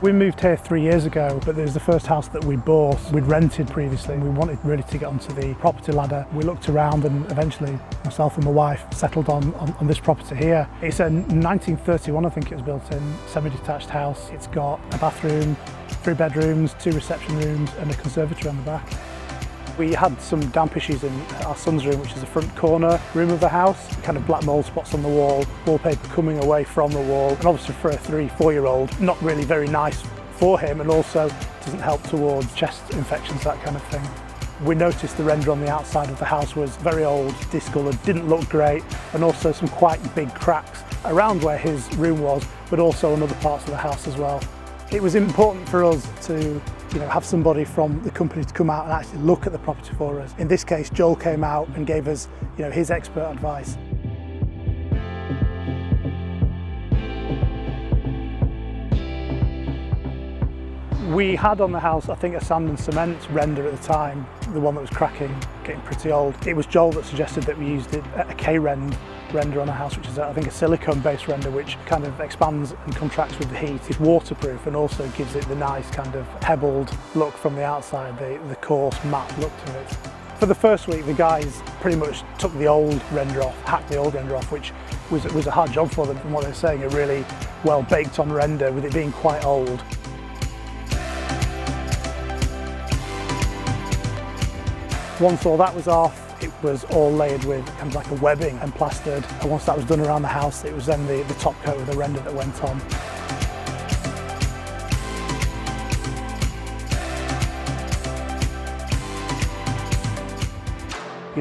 We moved here 3 years ago, but it was the first house that we bought. We'd rented previously and we wanted really to get onto the property ladder. We looked around and eventually myself and my wife settled on this property here. It's a 1931, I think it was built in, semi-detached house. It's got a bathroom, 3 bedrooms, 2 reception rooms and a conservatory on the back. We had some damp issues in our son's room, which is the front corner room of the house. Kind of black mould spots on the wall, wallpaper coming away from the wall. And obviously for a 3-4-year-old, not really very nice for him, and also doesn't help towards chest infections, that kind of thing. We noticed the render on the outside of the house was very old, discoloured, didn't look great, and also some quite big cracks around where his room was, but also on other parts of the house as well. It was important for us to have somebody from the company to come out and actually look at the property for us. In this case, Joel came out and gave us his expert advice. We had on the house, I think, a sand and cement render at the time, the one that was cracking, getting pretty old. It was Joel that suggested that we used a render on a house, which is I think a silicone-based render, which kind of expands and contracts with the heat. It's waterproof and also gives it the nice kind of pebbled look from the outside, the coarse matte look to it. For the first week, the guys pretty much took the old render off, hacked the old render off, which was a hard job for them. From what they're saying, a really well baked on render with it being quite old. Once all that was off, it was all layered with kind of like a webbing and plastered. And once that was done around the house, it was then the top coat of the render that went on.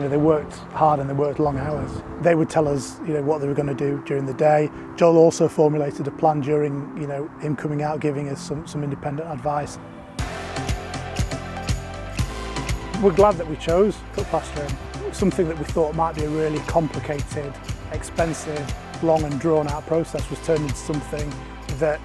They worked hard and they worked long hours. They would tell us, what they were going to do during the day. Joel also formulated a plan during, him coming out, giving us some independent advice. We're glad that we chose Cooke Plastering. Something that we thought might be a really complicated, expensive, long and drawn out process was turned into something that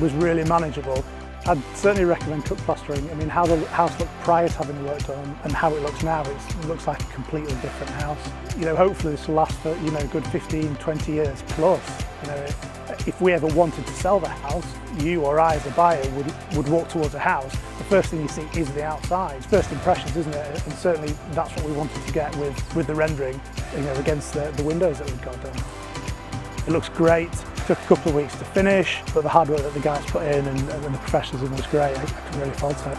was really manageable. I'd certainly recommend Cooke Plastering. I mean, how the house looked prior to having the work done and how it looks now, it looks like a completely different house. Hopefully this will last for a good 15, 20 years plus. If we ever wanted to sell the house, you or I as a buyer would walk towards a house. The first thing you see is the outside. It's first impressions, isn't it? And certainly that's what we wanted to get with the rendering, against the windows that we've got done. It looks great. It took a couple of weeks to finish, but the hard work that the guys put in and the professionalism was great. I couldn't really fault it.